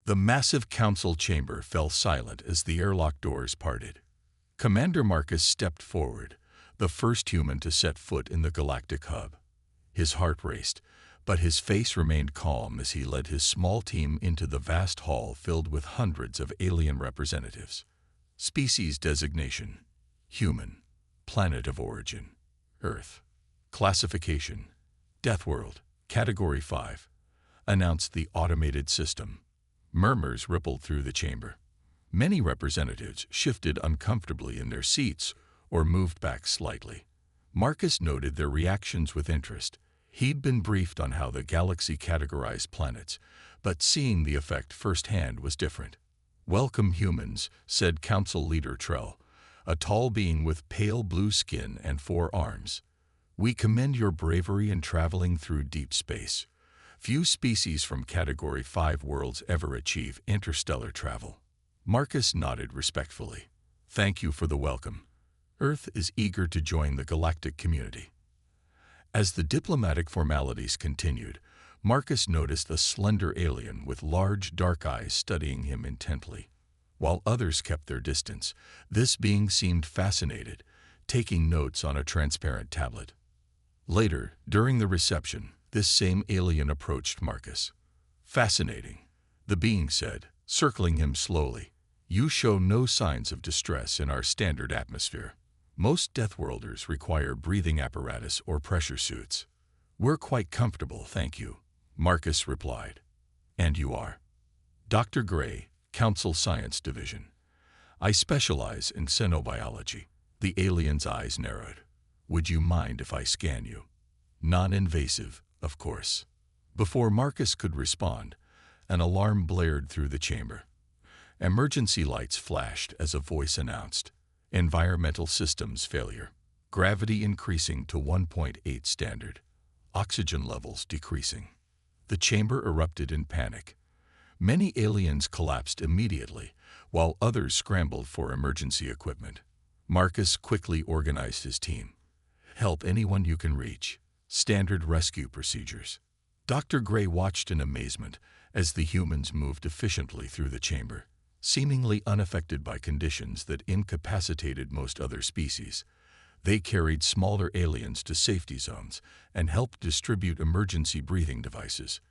The massive council chamber fell silent as the airlock doors parted. Commander Marcus stepped forward, the first human to set foot in the galactic hub. His heart raced, but his face remained calm as he led his small team into the vast hall filled with hundreds of alien representatives. Species designation: human. Planet of origin: Earth. Classification: Deathworld, Category 5, announced the automated system. Murmurs rippled through the chamber. Many representatives shifted uncomfortably in their seats or moved back slightly. Marcus noted their reactions with interest. He'd been briefed on how the galaxy categorized planets, but seeing the effect firsthand was different. "Welcome, humans," said Council Leader Trell, a tall being with pale blue skin and 4 arms. "We commend your bravery in traveling through deep space. Few species from Category 5 worlds ever achieve interstellar travel." Marcus nodded respectfully. "Thank you for the welcome. Earth is eager to join the galactic community." As the diplomatic formalities continued, Marcus noticed a slender alien with large dark eyes studying him intently. While others kept their distance, this being seemed fascinated, taking notes on a transparent tablet. Later, during the reception, this same alien approached Marcus. "Fascinating," the being said, circling him slowly. "You show no signs of distress in our standard atmosphere. Most Deathworlders require breathing apparatus or pressure suits." "We're quite comfortable, thank you," Marcus replied. "And you are?" "Dr. Gray, Council Science Division. I specialize in xenobiology." The alien's eyes narrowed. "Would you mind if I scan you?" "Non-invasive, of course." Before Marcus could respond, an alarm blared through the chamber. Emergency lights flashed as a voice announced, "Environmental systems failure. Gravity increasing to 1.8 standard. Oxygen levels decreasing." The chamber erupted in panic. Many aliens collapsed immediately, while others scrambled for emergency equipment. Marcus quickly organized his team. "Help anyone you can reach. Standard rescue procedures." Dr. Gray watched in amazement as the humans moved efficiently through the chamber, seemingly unaffected by conditions that incapacitated most other species. They carried smaller aliens to safety zones and helped distribute emergency breathing devices.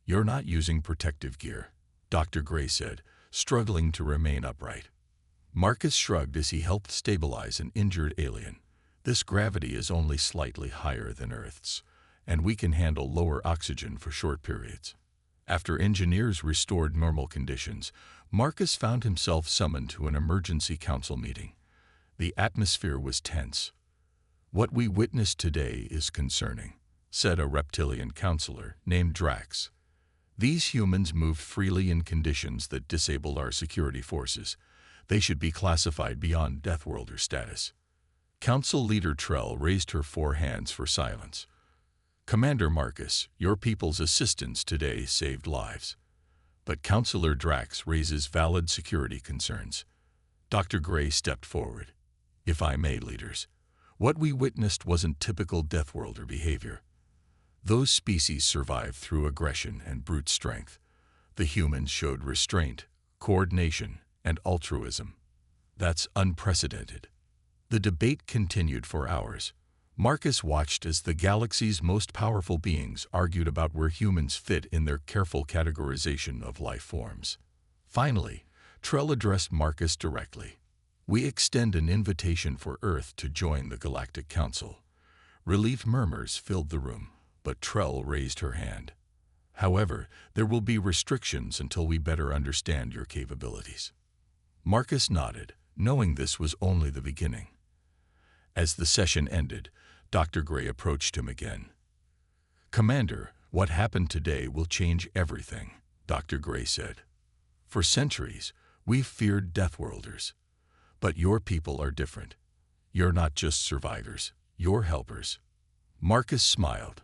"You're not using protective gear," Dr. Gray said, struggling to remain upright. Marcus shrugged as he helped stabilize an injured alien. "This gravity is only slightly higher than Earth's, and we can handle lower oxygen for short periods." After engineers restored normal conditions, Marcus found himself summoned to an emergency council meeting. The atmosphere was tense. "What we witnessed today is concerning," said a reptilian counselor named Drax. "These humans moved freely in conditions that disabled our security forces. They should be classified beyond Deathworlder status." Council Leader Trell raised her 4 hands for silence. "Commander Marcus, your people's assistance today saved lives." But Counselor Drax raises valid security concerns. Dr. Gray stepped forward. "If I may, leaders, what we witnessed wasn't typical Deathworlder behavior. Those species survived through aggression and brute strength. The humans showed restraint, coordination, and altruism. That's unprecedented." The debate continued for hours. Marcus watched as the galaxy's most powerful beings argued about where humans fit in their careful categorization of life forms. Finally, Trell addressed Marcus directly. "We extend an invitation for Earth to join the Galactic Council." Relieved murmurs filled the room, but Trell raised her hand. "However, there will be restrictions until we better understand your capabilities." Marcus nodded, knowing this was only the beginning. As the session ended, Dr. Gray approached him again. "Commander, what happened today will change everything," Dr. Gray said. "For centuries, we've feared Deathworlders. But your people are different. You're not just survivors, you're helpers." Marcus smiled.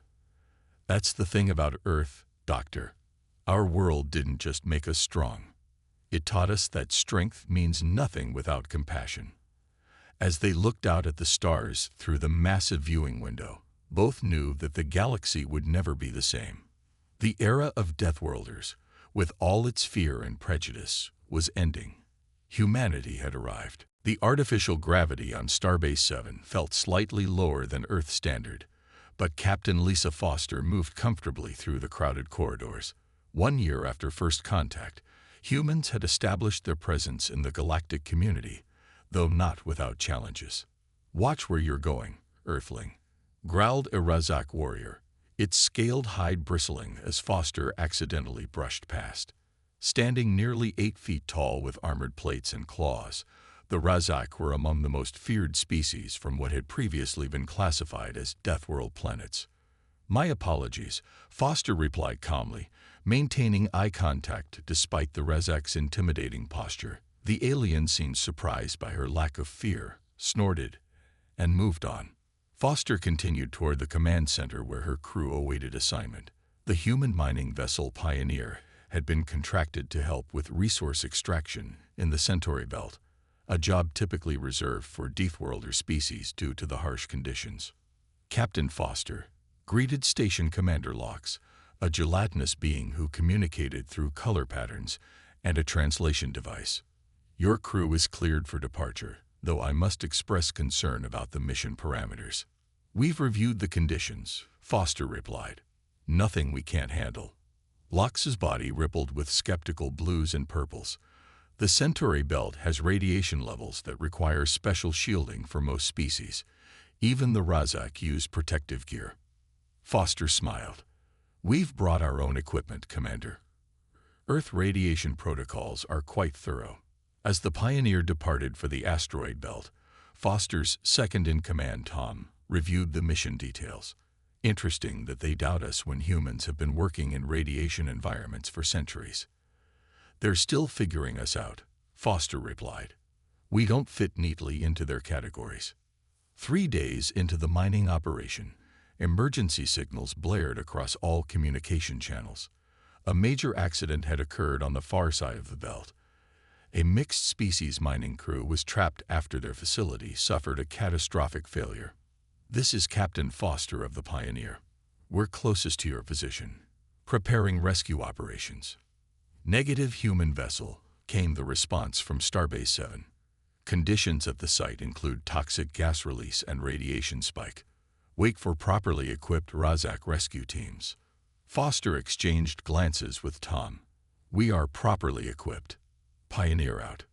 "That's the thing about Earth, Doctor. Our world didn't just make us strong. It taught us that strength means nothing without compassion." As they looked out at the stars through the massive viewing window, both knew that the galaxy would never be the same. The era of Deathworlders, with all its fear and prejudice, was ending. Humanity had arrived. The artificial gravity on Starbase 7 felt slightly lower than Earth standard, but Captain Lisa Foster moved comfortably through the crowded corridors. 1 year after first contact, humans had established their presence in the galactic community, though not without challenges. "Watch where you're going, Earthling," growled a Razak warrior, its scaled hide bristling as Foster accidentally brushed past. Standing nearly 8 feet tall with armored plates and claws, the Razak were among the most feared species from what had previously been classified as Deathworld planets. "My apologies," Foster replied calmly, maintaining eye contact despite the Razak's intimidating posture. The alien seemed surprised by her lack of fear, snorted, and moved on. Foster continued toward the command center where her crew awaited assignment. The human mining vessel Pioneer had been contracted to help with resource extraction in the Centauri Belt, a job typically reserved for Deathworlder species due to the harsh conditions. Captain Foster greeted Station Commander Lox, a gelatinous being who communicated through color patterns and a translation device. "Your crew is cleared for departure, though I must express concern about the mission parameters." "We've reviewed the conditions," Foster replied. "Nothing we can't handle." Lox's body rippled with skeptical blues and purples. The Centauri Belt has radiation levels that require special shielding for most species. Even the Razak use protective gear. Foster smiled. "We've brought our own equipment, Commander. Earth radiation protocols are quite thorough." As the Pioneer departed for the asteroid belt, Foster's second-in-command, Tom, reviewed the mission details. "Interesting that they doubt us when humans have been working in radiation environments for centuries." "They're still figuring us out," Foster replied. "We don't fit neatly into their categories." 3 days into the mining operation, emergency signals blared across all communication channels. A major accident had occurred on the far side of the belt. A mixed-species mining crew was trapped after their facility suffered a catastrophic failure. "This is Captain Foster of the Pioneer. We're closest to your position. Preparing rescue operations." "Negative human vessel," came the response from Starbase 7. "Conditions at the site include toxic gas release and radiation spike. Wait for properly equipped Razak rescue teams." Foster exchanged glances with Tom. "We are properly equipped. Pioneer out."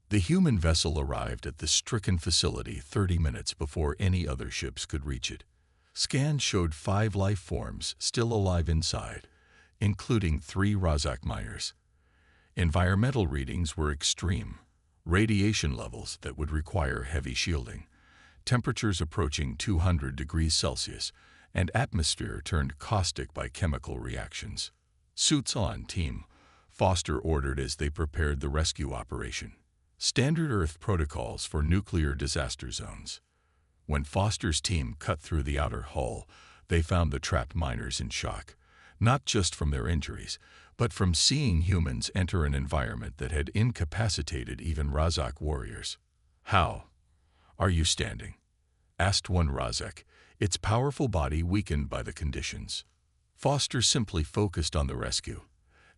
The human vessel arrived at the stricken facility 30 minutes before any other ships could reach it. Scans showed 5 life forms still alive inside, including 3 Razak miners. Environmental readings were extreme, radiation levels that would require heavy shielding, temperatures approaching 200 degrees Celsius, and atmosphere turned caustic by chemical reactions. "Suits on, team," Foster ordered as they prepared the rescue operation. Standard Earth protocols for nuclear disaster zones. When Foster's team cut through the outer hull, they found the trapped miners in shock, not just from their injuries, but from seeing humans enter an environment that had incapacitated even Razak warriors. "How are you standing?" asked one Razak, its powerful body weakened by the conditions. Foster simply focused on the rescue,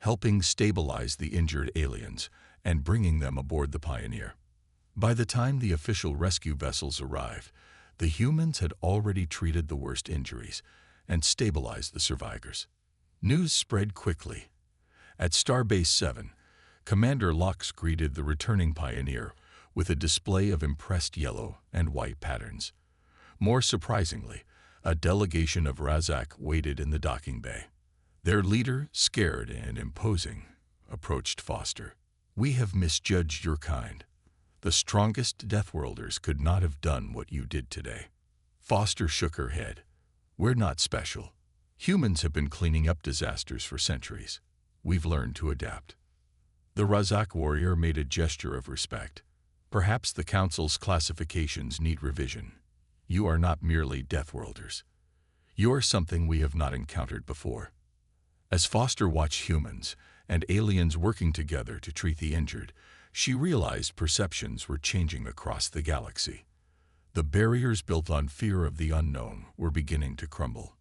helping stabilize the injured aliens and bringing them aboard the Pioneer. By the time the official rescue vessels arrived, the humans had already treated the worst injuries and stabilized the survivors. News spread quickly. At Starbase 7, Commander Lox greeted the returning Pioneer with a display of impressed yellow and white patterns. More surprisingly, a delegation of Razak waited in the docking bay. Their leader, scared and imposing, approached Foster. "We have misjudged your kind. The strongest Deathworlders could not have done what you did today." Foster shook her head. "We're not special. Humans have been cleaning up disasters for centuries. We've learned to adapt." The Razak warrior made a gesture of respect. "Perhaps the Council's classifications need revision. You are not merely Deathworlders. You are something we have not encountered before." As Foster watched humans and aliens working together to treat the injured, she realized perceptions were changing across the galaxy. The barriers built on fear of the unknown were beginning to crumble.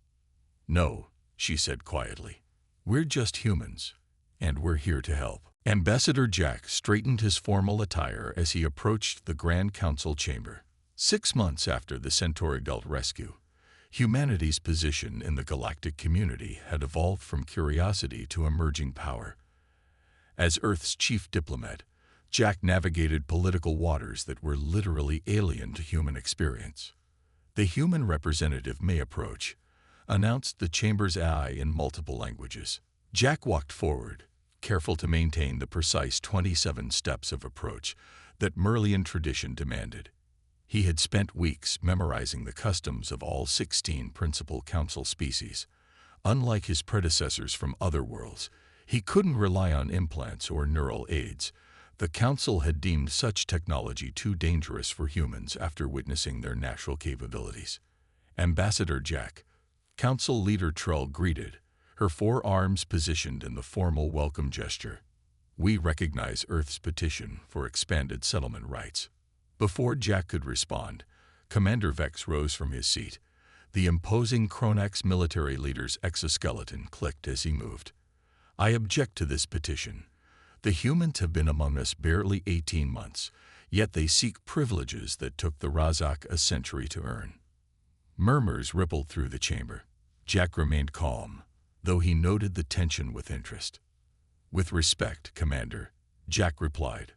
"No," she said quietly. "We're just humans. and we're here to help." Ambassador Jack straightened his formal attire as he approached the Grand Council chamber. 6 months after the Centauri Belt rescue, humanity's position in the galactic community had evolved from curiosity to emerging power. As Earth's chief diplomat, Jack navigated political waters that were literally alien to human experience. "The human representative may approach," announced the chamber's AI in multiple languages. Jack walked forward, careful to maintain the precise 27 steps of approach that Merlian tradition demanded. He had spent weeks memorizing the customs of all 16 principal council species. Unlike his predecessors from other worlds, he couldn't rely on implants or neural aids. The council had deemed such technology too dangerous for humans after witnessing their natural capabilities. Ambassador Jack, Council Leader Trell greeted, her 4 arms positioned in the formal welcome gesture. "We recognize Earth's petition for expanded settlement rights." Before Jack could respond, Commander Vex rose from his seat. The imposing Kronax military leader's exoskeleton clicked as he moved. "I object to this petition. The humans have been among us barely 18 months, yet they seek privileges that took the Razak a century to earn." Murmurs rippled through the chamber. Jack remained calm, though he noted the tension with interest. "With respect, Commander," Jack replied,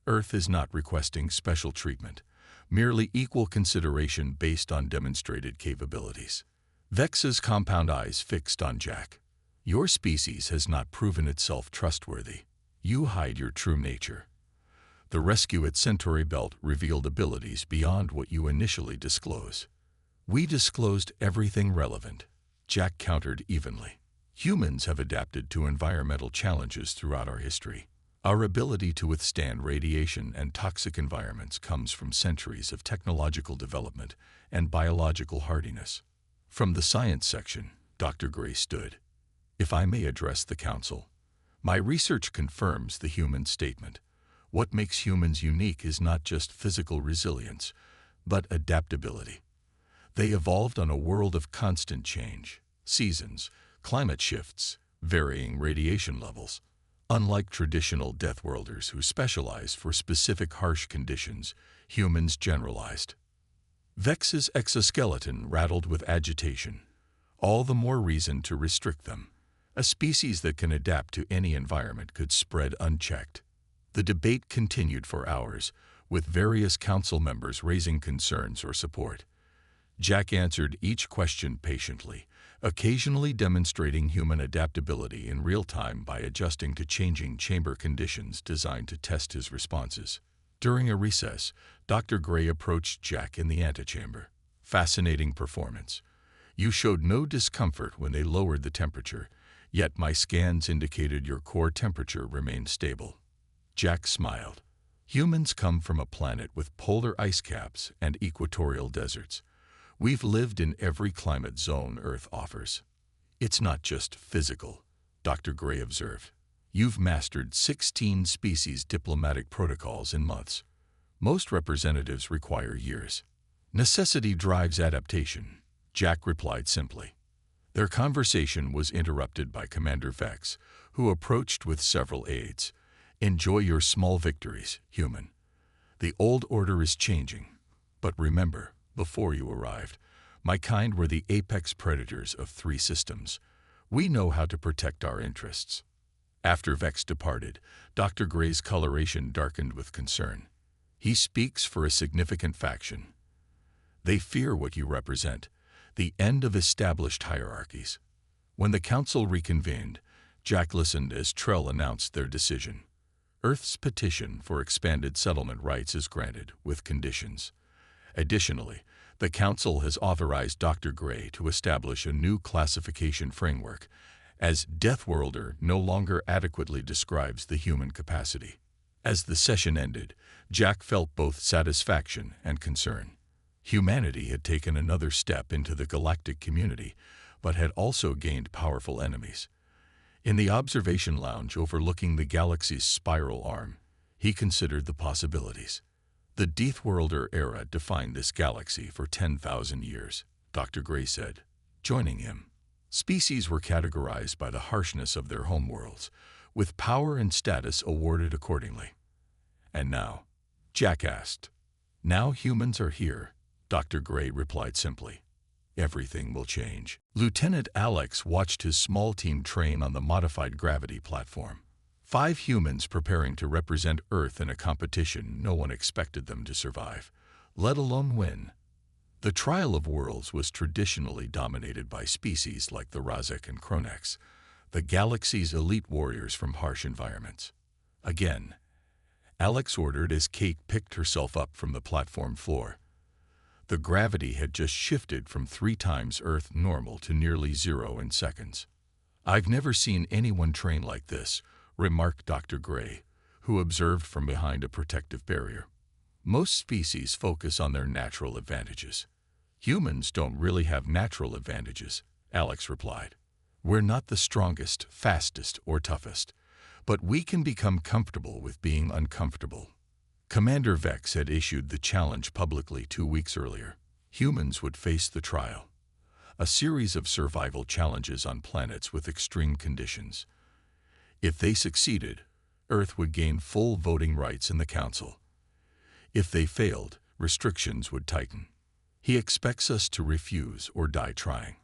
"Earth is not requesting special treatment, merely equal consideration based on demonstrated capabilities." Vex's compound eyes fixed on Jack. "Your species has not proven itself trustworthy. You hide your true nature. The rescue at Centauri Belt revealed abilities beyond what you initially disclose." "We disclosed everything relevant," Jack countered evenly. "Humans have adapted to environmental challenges throughout our history. Our ability to withstand radiation and toxic environments comes from centuries of technological development and biological hardiness." From the science section, Dr. Gray stood. "If I may address the Council, my research confirms the human statement. What makes humans unique is not just physical resilience, but adaptability. They evolved on a world of constant change, seasons, climate shifts, varying radiation levels. Unlike traditional Deathworlders who specialize for specific harsh conditions, humans generalized." Vex's exoskeleton rattled with agitation. "All the more reason to restrict them. A species that can adapt to any environment could spread unchecked." The debate continued for hours, with various council members raising concerns or support. Jack answered each question patiently, occasionally demonstrating human adaptability in real time by adjusting to changing chamber conditions designed to test his responses. During a recess, Dr. Gray approached Jack in the antechamber. "Fascinating performance. You showed no discomfort when they lowered the temperature, yet my scans indicated your core temperature remained stable." Jack smiled. "Humans come from a planet with polar ice caps and equatorial deserts. We've lived in every climate zone Earth offers." "It's not just physical," Dr. Gray observed. "You've mastered 16 species diplomatic protocols in months. Most representatives require years." "Necessity drives adaptation," Jack replied simply. Their conversation was interrupted by Commander Vex, who approached with several aides. "Enjoy your small victories, human. The old order is changing. But remember, before you arrived, my kind were the apex predators of 3 systems. We know how to protect our interests." After Vex departed, Dr. Gray's coloration darkened with concern. "He speaks for a significant faction. They fear what you represent, the end of established hierarchies." When the council reconvened, Jack listened as Trell announced their decision. Earth's petition for expanded settlement rights is granted, with conditions. Additionally, the Council has authorized Dr. Gray to establish a new classification framework, as Deathworlder no longer adequately describes the human capacity. As the session ended, Jack felt both satisfaction and concern. Humanity had taken another step into the galactic community, but had also gained powerful enemies. In the observation lounge overlooking the galaxy's spiral arm, he considered the possibilities. "The Deathworlder era defined this galaxy for 10,000 years, Dr. Gray said, joining him. Species were categorized by the harshness of their homeworlds, with power and status awarded accordingly. And now, Jack asked. Now humans are here, Dr. Gray replied simply. Everything will change. Lieutenant Alex watched his small team train on the modified gravity platform. 5 humans preparing to represent Earth in a competition no one expected them to survive, let alone win. The Trial of Worlds was traditionally dominated by species like the Razak and Kronex, the galaxy's elite warriors from harsh environments. Again, Alex ordered as Kate picked herself up from the platform floor. The gravity had just shifted from 3 times Earth normal to nearly 0 in seconds. I've never seen anyone train like this, remarked Dr. Gray, who observed from behind a protective barrier. Most species focus on their natural advantages. Humans don't really have natural advantages, Alex replied. We're not the strongest, fastest, or toughest, but we can become comfortable with being uncomfortable. Commander Vex had issued the challenge publicly 2 weeks earlier. Humans would face the trial, a series of survival challenges on planets with extreme conditions. If they succeeded, Earth would gain full voting rights in the Council. If they failed, restrictions would tighten. He expects us to refuse or die trying,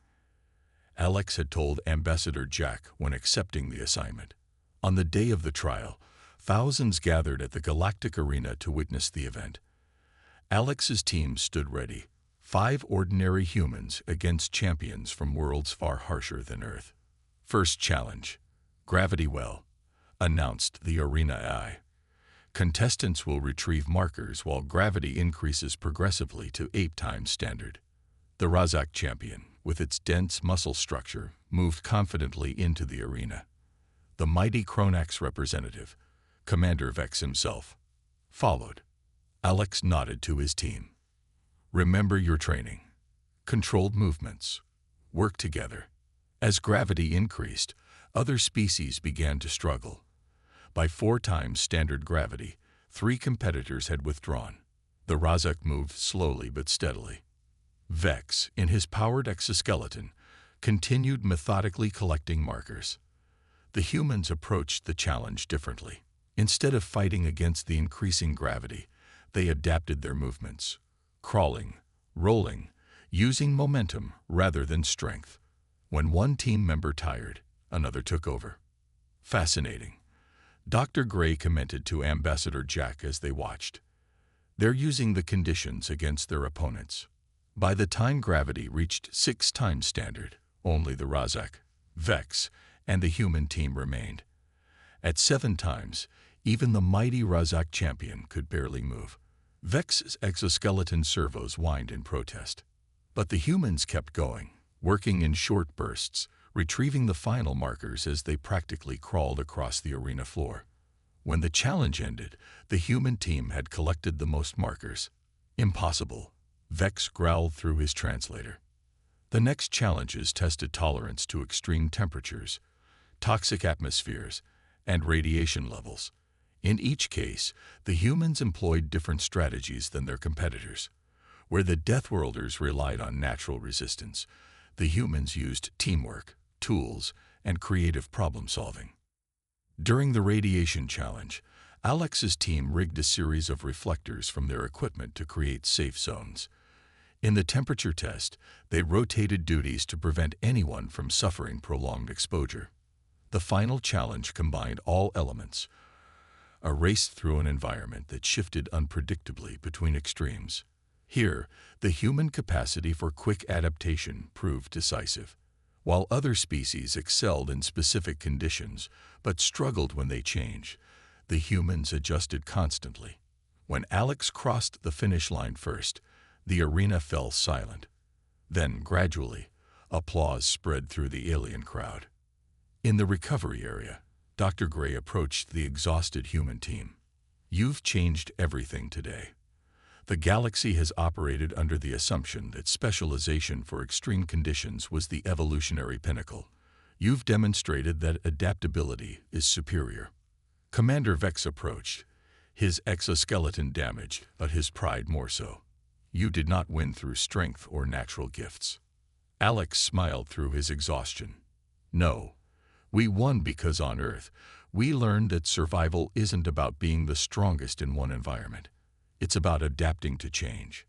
Alex had told Ambassador Jack when accepting the assignment. On the day of the trial, thousands gathered at the Galactic Arena to witness the event. Alex's team stood ready, 5 ordinary humans against champions from worlds far harsher than Earth. First challenge. Gravity well, announced the Arena AI. Contestants will retrieve markers while gravity increases progressively to 8 times standard. The Razak champion, with its dense muscle structure, moved confidently into the arena. The mighty Kronax representative, Commander Vex himself, followed. Alex nodded to his team. Remember your training. Controlled movements. Work together. As gravity increased, other species began to struggle. By 4 times standard gravity, 3 competitors had withdrawn. The Razak moved slowly but steadily. Vex, in his powered exoskeleton, continued methodically collecting markers. The humans approached the challenge differently. Instead of fighting against the increasing gravity, they adapted their movements, crawling, rolling, using momentum rather than strength. When one team member tired, another took over. Fascinating, Dr. Gray commented to Ambassador Jack as they watched. They're using the conditions against their opponents. By the time gravity reached 6 times standard, only the Razak, Vex, and the human team remained. At 7 times, even the mighty Razak champion could barely move. Vex's exoskeleton servos whined in protest. But the humans kept going, working in short bursts, retrieving the final markers as they practically crawled across the arena floor. When the challenge ended, the human team had collected the most markers. Impossible, Vex growled through his translator. The next challenges tested tolerance to extreme temperatures, toxic atmospheres, and radiation levels. In each case, the humans employed different strategies than their competitors. Where the Deathworlders relied on natural resistance, the humans used teamwork, tools, and creative problem-solving. During the radiation challenge, Alex's team rigged a series of reflectors from their equipment to create safe zones. In the temperature test, they rotated duties to prevent anyone from suffering prolonged exposure. The final challenge combined all elements, a race through an environment that shifted unpredictably between extremes. Here, the human capacity for quick adaptation proved decisive. While other species excelled in specific conditions but struggled when they changed, the humans adjusted constantly. When Alex crossed the finish line first, the arena fell silent. Then, gradually, applause spread through the alien crowd. In the recovery area, Dr. Gray approached the exhausted human team. You've changed everything today. The galaxy has operated under the assumption that specialization for extreme conditions was the evolutionary pinnacle. You've demonstrated that adaptability is superior. Commander Vex approached, his exoskeleton damaged, but his pride more so. You did not win through strength or natural gifts. Alex smiled through his exhaustion. No, We won because on Earth, we learned that survival isn't about being the strongest in one environment. It's about adapting to change.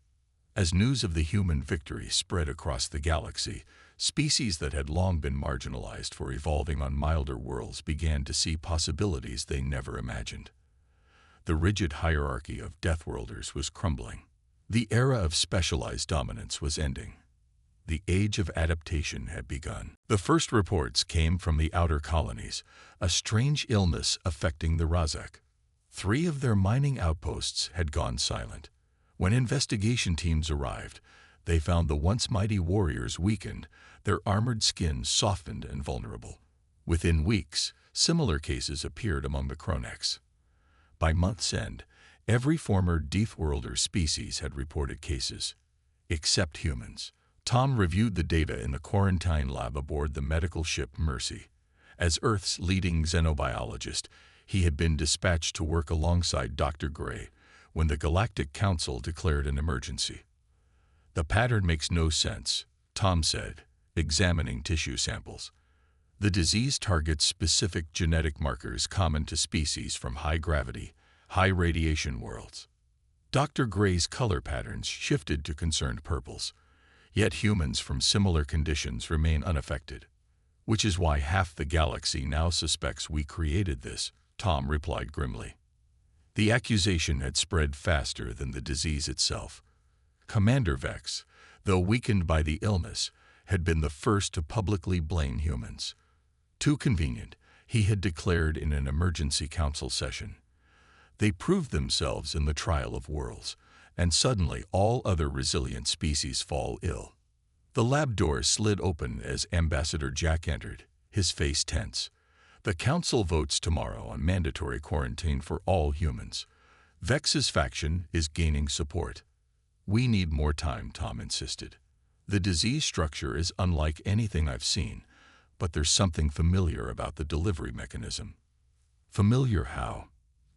As news of the human victory spread across the galaxy, species that had long been marginalized for evolving on milder worlds began to see possibilities they never imagined. The rigid hierarchy of Deathworlders was crumbling. The era of specialized dominance was ending. The age of adaptation had begun. The first reports came from the outer colonies, a strange illness affecting the Razak. 3 of their mining outposts had gone silent. When investigation teams arrived, they found the once mighty warriors weakened, their armored skins softened and vulnerable. Within weeks, similar cases appeared among the Kronex. By month's end, every former Deathworlder species had reported cases, except humans. Tom reviewed the data in the quarantine lab aboard the medical ship Mercy. As Earth's leading xenobiologist, he had been dispatched to work alongside Dr. Gray when the Galactic Council declared an emergency. "The pattern makes no sense," Tom said, examining tissue samples. "The disease targets specific genetic markers common to species from high-gravity, high-radiation worlds." Dr. Gray's color patterns shifted to concerned purples, yet humans from similar conditions remain unaffected. "Which is why half the galaxy now suspects we created this," Tom replied grimly. The accusation had spread faster than the disease itself. Commander Vex, though weakened by the illness, had been the first to publicly blame humans. Too convenient, he had declared in an emergency council session. They proved themselves in the trial of worlds, and suddenly all other resilient species fall ill. The lab door slid open as Ambassador Jack entered, his face tense. "The Council votes tomorrow on mandatory quarantine for all humans. Vex's faction is gaining support." "We need more time," Tom insisted. "The disease structure is unlike anything I've seen, but there's something familiar about the delivery mechanism." "Familiar how?"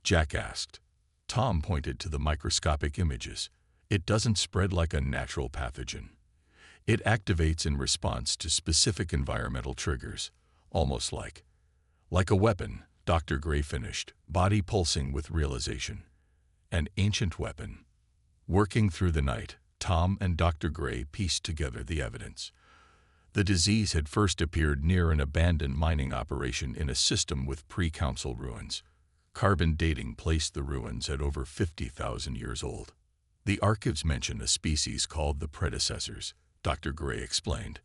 Jack asked. Tom pointed to the microscopic images. "It doesn't spread like a natural pathogen. It activates in response to specific environmental triggers, almost like a weapon," Dr. Gray finished, body pulsing with realization. "An ancient weapon." Working through the night, Tom and Dr. Gray pieced together the evidence. The disease had first appeared near an abandoned mining operation in a system with pre-council ruins. Carbon dating placed the ruins at over 50,000 years old. "The archives mention a species called the predecessors," Dr. Gray explained.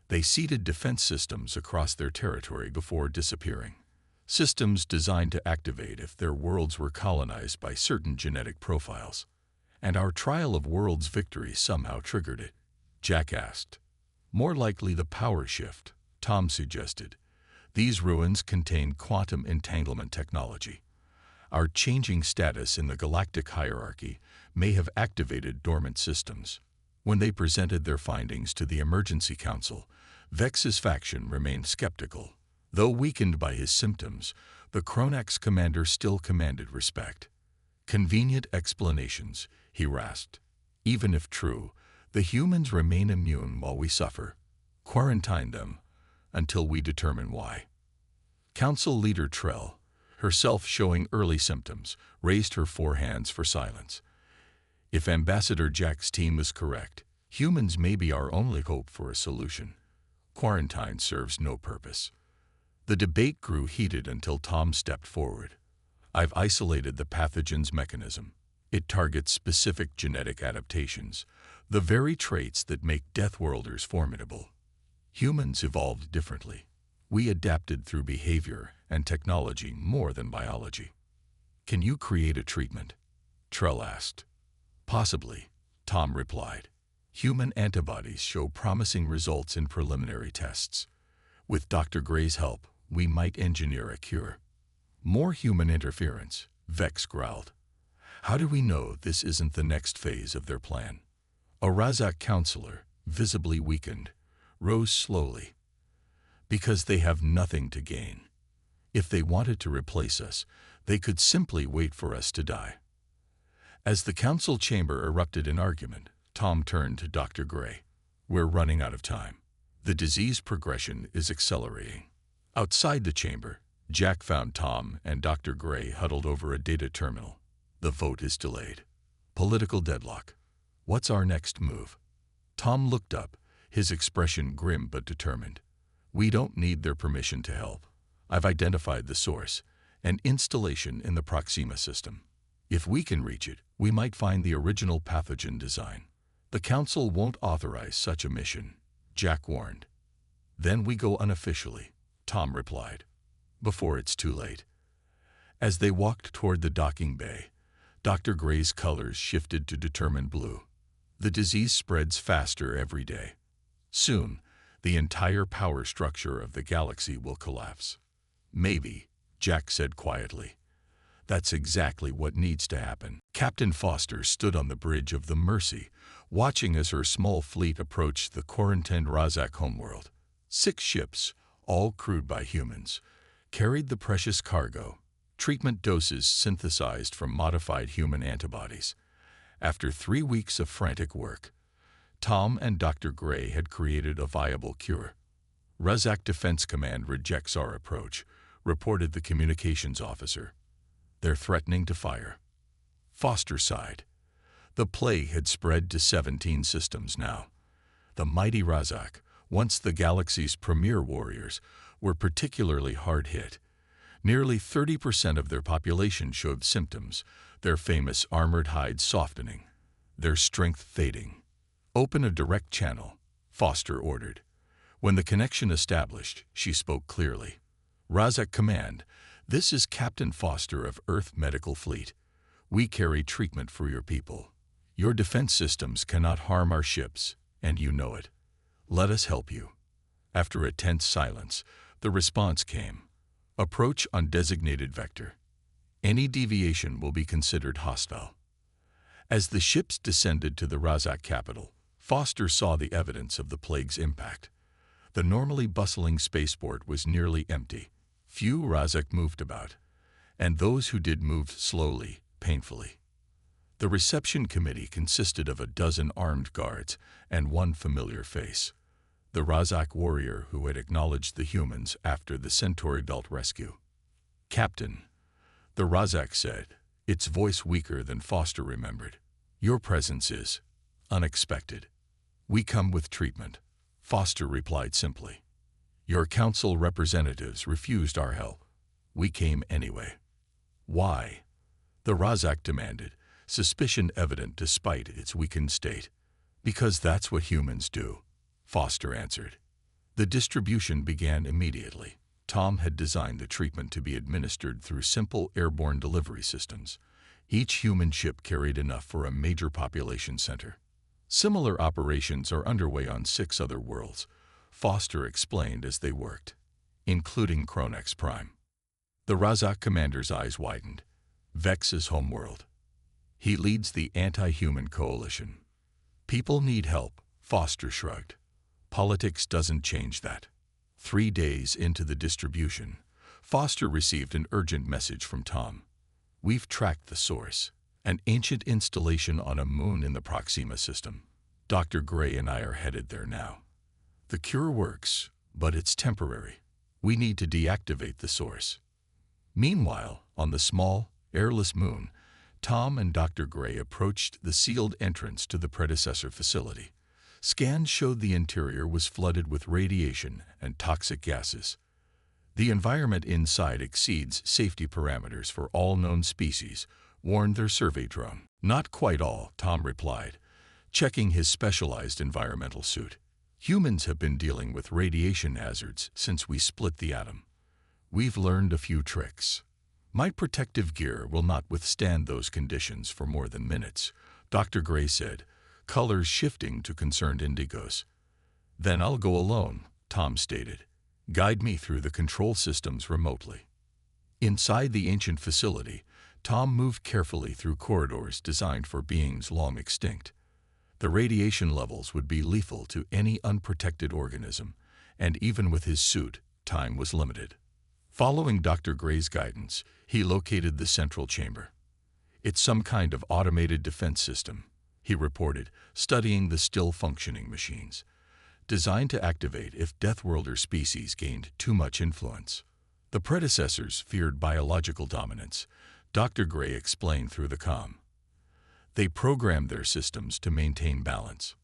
"They seeded defense systems across their territory before disappearing. Systems designed to activate if their worlds were colonized by certain genetic profiles. And our trial of worlds victory somehow triggered it." Jack asked. "More likely the power shift," Tom suggested. "These ruins contain quantum entanglement technology. Our changing status in the galactic hierarchy may have activated dormant systems." When they presented their findings to the Emergency Council, Vex's faction remained skeptical. Though weakened by his symptoms, the Kronax commander still commanded respect. "Convenient explanations," he rasped. "Even if true, the humans remain immune while we suffer. Quarantine them until we determine why." Council leader Trell, herself showing early symptoms, raised her 4 hands for silence. "If Ambassador Jack's team is correct, humans may be our only hope for a solution. Quarantine serves no purpose." The debate grew heated until Tom stepped forward. "I've isolated the pathogen's mechanism. It targets specific genetic adaptations, the very traits that make Deathworlders formidable. Humans evolved differently. We adapted through behavior and technology more than biology." "Can you create a treatment?" Trell asked. "Possibly," Tom replied. "Human antibodies show promising results in preliminary tests. With Dr. Gray's help, we might engineer a cure." "More human interference," Vex growled. "How do we know this isn't the next phase of their plan?" A Razak counselor, visibly weakened, rose slowly. "Because they have nothing to gain. If they wanted to replace us, they could simply wait for us to die." As the council chamber erupted in argument, Tom turned to Dr. Gray. "We're running out of time. The disease progression is accelerating. Outside the chamber, Jack found Tom and Dr. Gray huddled over a data terminal. The vote is delayed. Political deadlock. What's our next move? Tom looked up, his expression grim but determined. We don't need their permission to help. I've identified the source, an installation in the Proxima system. If we can reach it, we might find the original pathogen design. The Council won't authorize such a mission, Jack warned. Then we go unofficially, Tom replied, before it's too late. As they walked toward the docking bay, Dr. Gray's colors shifted to determined blue. The disease spreads faster every day. Soon, the entire power structure of the galaxy will collapse. Maybe, Jack said quietly. That's exactly what needs to happen. Captain Foster stood on the bridge of the Mercy, watching as her small fleet approached the quarantined Razak homeworld. 6 ships, all crewed by humans, carried the precious cargo, treatment doses synthesized from modified human antibodies. After 3 weeks of frantic work, Tom and Dr. Gray had created a viable cure. Razak Defense Command rejects our approach, reported the communications officer. They're threatening to fire. Foster sighed. The plague had spread to 17 systems now. The mighty Razak, once the galaxy's premier warriors, were particularly hard hit. Nearly 30% of their population showed symptoms, their famous armored hides softening, their strength fading. Open a direct channel, Foster ordered. When the connection established, she spoke clearly. Razak Command, this is Captain Foster of Earth Medical Fleet. We carry treatment for your people. Your defense systems cannot harm our ships, and you know it. Let us help you. After a tense silence, the response came. Approach on designated vector. Any deviation will be considered hostile. As the ships descended to the Razak capital, Foster saw the evidence of the plague's impact. The normally bustling spaceport was nearly empty. Few Razak moved about, and those who did moved slowly, painfully. The reception committee consisted of a dozen armed guards and one familiar face, the Razak warrior who had acknowledged the humans after the Centauri Belt rescue. Captain, the Razak said, its voice weaker than Foster remembered. Your presence is unexpected. We come with treatment, Foster replied simply. Your council representatives refused our help. We came anyway. Why? The Razak demanded, suspicion evident despite its weakened state. Because that's what humans do, Foster answered. The distribution began immediately. Tom had designed the treatment to be administered through simple airborne delivery systems. Each human ship carried enough for a major population center. Similar operations are underway on 6 other worlds, Foster explained as they worked, including Kronex Prime. The Razak commander's eyes widened. Vex's homeworld. He leads the anti-human coalition. People need help, Foster shrugged. Politics doesn't change that. 3 days into the distribution, Foster received an urgent message from Tom. We've tracked the source, an ancient installation on a moon in the Proxima system. Dr. Gray and I are headed there now. The cure works, but it's temporary. We need to deactivate the source. Meanwhile, on the small, airless moon, Tom and Dr. Gray approached the sealed entrance to the predecessor facility. Scans showed the interior was flooded with radiation and toxic gases. The environment inside exceeds safety parameters for all known species, warned their survey drone. Not quite all, Tom replied, checking his specialized environmental suit. Humans have been dealing with radiation hazards since we split the atom. We've learned a few tricks. My protective gear will not withstand those conditions for more than minutes, Dr. Gray said, colors shifting to concerned indigos. Then I'll go alone, Tom stated. Guide me through the control systems remotely. Inside the ancient facility, Tom moved carefully through corridors designed for beings long extinct. The radiation levels would be lethal to any unprotected organism, and even with his suit, time was limited. Following Dr. Gray's guidance, he located the central chamber. It's some kind of automated defense system, he reported, studying the still-functioning machines. designed to activate if Deathworlder species gained too much influence. The predecessors feared biological dominance, Dr. Gray explained through the comm. They programmed their systems to maintain balance.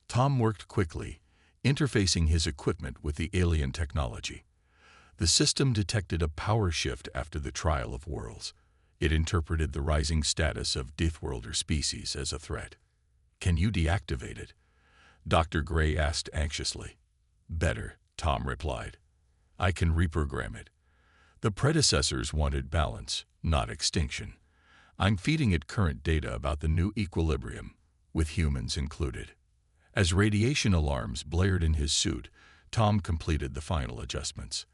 Tom worked quickly, interfacing his equipment with the alien technology. The system detected a power shift after the trial of worlds. It interpreted the rising status of Deathworlder species as a threat. "Can you deactivate it?" Dr. Gray asked anxiously. "Better," Tom replied. "I can reprogram it. The predecessors wanted balance, not extinction. I'm feeding it current data about the new equilibrium, with humans included." As radiation alarms blared in his suit, Tom completed the final adjustments.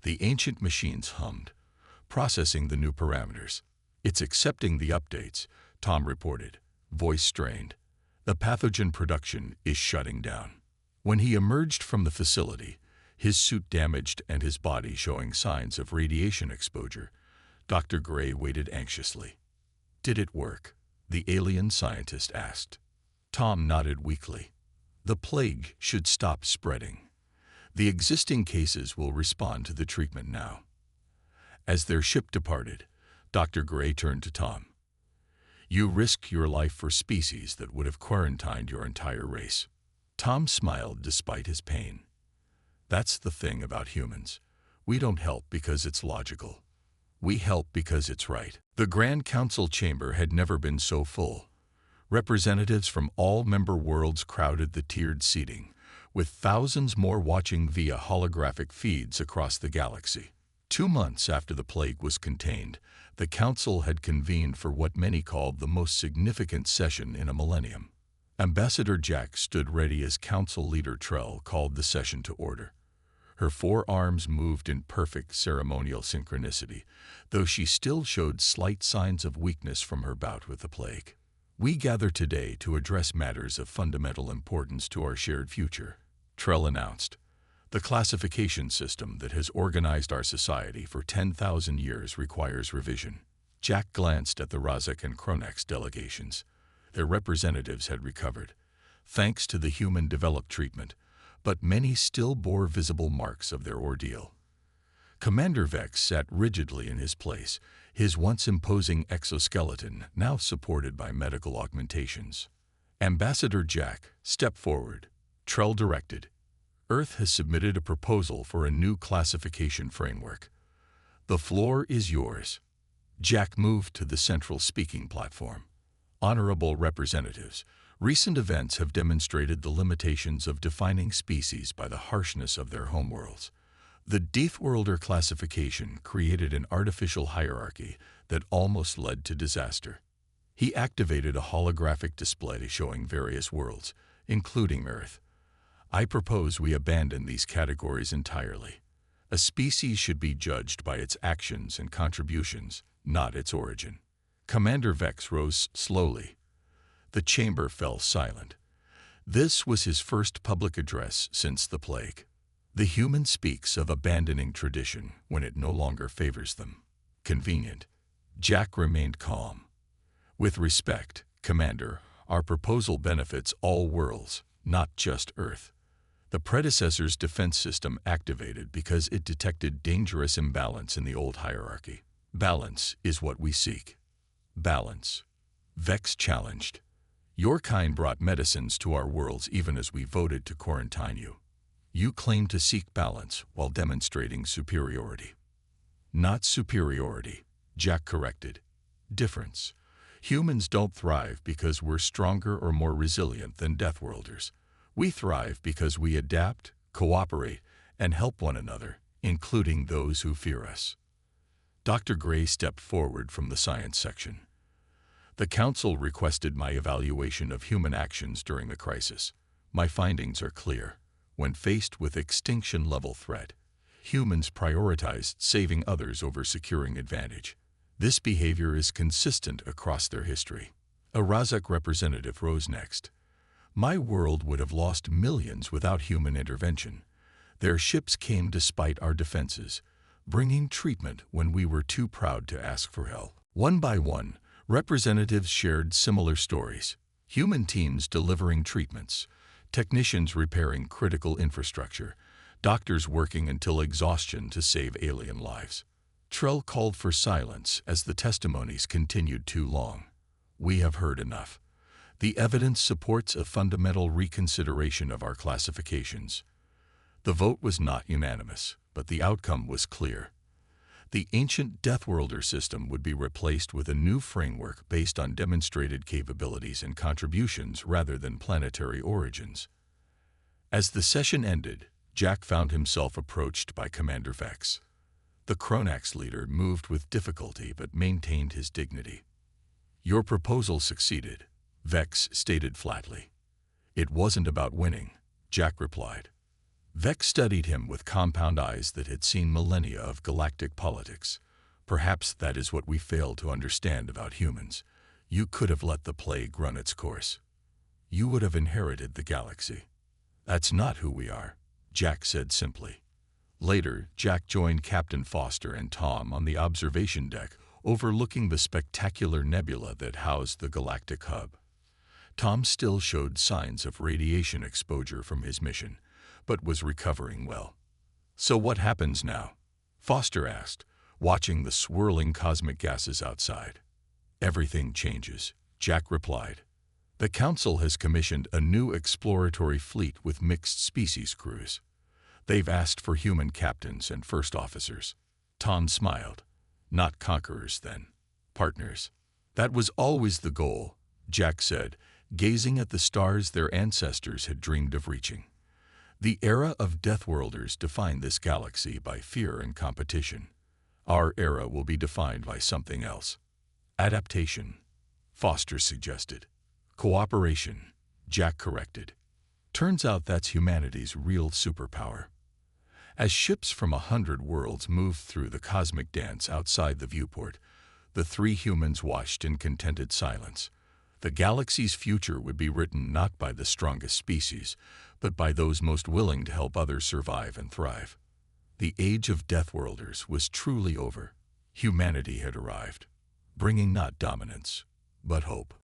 The ancient machines hummed, processing the new parameters. "It's accepting the updates," Tom reported, voice strained. "The pathogen production is shutting down." When he emerged from the facility, his suit damaged and his body showing signs of radiation exposure, Dr. Gray waited anxiously. "Did it work?" the alien scientist asked. Tom nodded weakly. "The plague should stop spreading. The existing cases will respond to the treatment now." As their ship departed, Dr. Gray turned to Tom. "You risk your life for species that would have quarantined your entire race." Tom smiled despite his pain. "That's the thing about humans. We don't help because it's logical. We help because it's right." The Grand Council chamber had never been so full. Representatives from all member worlds crowded the tiered seating, with thousands more watching via holographic feeds across the galaxy. 2 months after the plague was contained, the Council had convened for what many called the most significant session in a millennium. Ambassador Jack stood ready as Council Leader Trell called the session to order. Her 4 arms moved in perfect ceremonial synchronicity, though she still showed slight signs of weakness from her bout with the plague. "We gather today to address matters of fundamental importance to our shared future," Trell announced. "The classification system that has organized our society for 10,000 years requires revision." Jack glanced at the Razak and Kronax delegations. Their representatives had recovered, thanks to the human-developed treatment, but many still bore visible marks of their ordeal. Commander Vex sat rigidly in his place, his once imposing exoskeleton now supported by medical augmentations. "Ambassador Jack, step forward," Trell directed. "Earth has submitted a proposal for a new classification framework. The floor is yours." Jack moved to the central speaking platform. "Honorable representatives, recent events have demonstrated the limitations of defining species by the harshness of their homeworlds. The Deathworlder classification created an artificial hierarchy that almost led to disaster." He activated a holographic display showing various worlds, including Earth. "I propose we abandon these categories entirely. A species should be judged by its actions and contributions, not its origin." Commander Vex rose slowly. The chamber fell silent. This was his first public address since the plague. The human speaks of abandoning tradition when it no longer favors them. Convenient. Jack remained calm. "With respect, Commander, our proposal benefits all worlds, not just Earth. The predecessor's defense system activated because it detected dangerous imbalance in the old hierarchy. Balance is what we seek." "Balance," Vex challenged. "Your kind brought medicines to our worlds even as we voted to quarantine you. You claim to seek balance while demonstrating superiority." "Not superiority," Jack corrected. "Difference. Humans don't thrive because we're stronger or more resilient than Deathworlders. We thrive because we adapt, cooperate, and help one another, including those who fear us." Dr. Gray stepped forward from the science section. "The Council requested my evaluation of human actions during the crisis. My findings are clear. When faced with extinction-level threat, humans prioritized saving others over securing advantage. This behavior is consistent across their history." A Razak representative rose next. "My world would have lost millions without human intervention. Their ships came despite our defenses, bringing treatment when we were too proud to ask for help." One by one, representatives shared similar stories. Human teams delivering treatments, Technicians repairing critical infrastructure, doctors working until exhaustion to save alien lives. Trell called for silence as the testimonies continued too long. We have heard enough. The evidence supports a fundamental reconsideration of our classifications. The vote was not unanimous, but the outcome was clear. The ancient Deathworlder system would be replaced with a new framework based on demonstrated capabilities and contributions rather than planetary origins. As the session ended, Jack found himself approached by Commander Vex. The Kronax leader moved with difficulty but maintained his dignity. "Your proposal succeeded," Vex stated flatly. "It wasn't about winning," Jack replied. Vex studied him with compound eyes that had seen millennia of galactic politics. "Perhaps that is what we fail to understand about humans. You could have let the plague run its course. You would have inherited the galaxy." "That's not who we are," Jack said simply. Later, Jack joined Captain Foster and Tom on the observation deck, overlooking the spectacular nebula that housed the galactic hub. Tom still showed signs of radiation exposure from his mission, but was recovering well. "So what happens now?" Foster asked, watching the swirling cosmic gases outside. "Everything changes," Jack replied. "The Council has commissioned a new exploratory fleet with mixed species crews. They've asked for human captains and first officers." Tom smiled. "Not conquerors, then. Partners." "That was always the goal," Jack said, gazing at the stars their ancestors had dreamed of reaching. "The era of Deathworlders defined this galaxy by fear and competition. Our era will be defined by something else." "Adaptation," Foster suggested. "Cooperation," Jack corrected. "Turns out that's humanity's real superpower." As ships from 100 worlds moved through the cosmic dance outside the viewport, the three humans watched in contented silence. The galaxy's future would be written not by the strongest species, but by those most willing to help others survive and thrive. The age of Deathworlders was truly over. Humanity had arrived, bringing not dominance, but hope.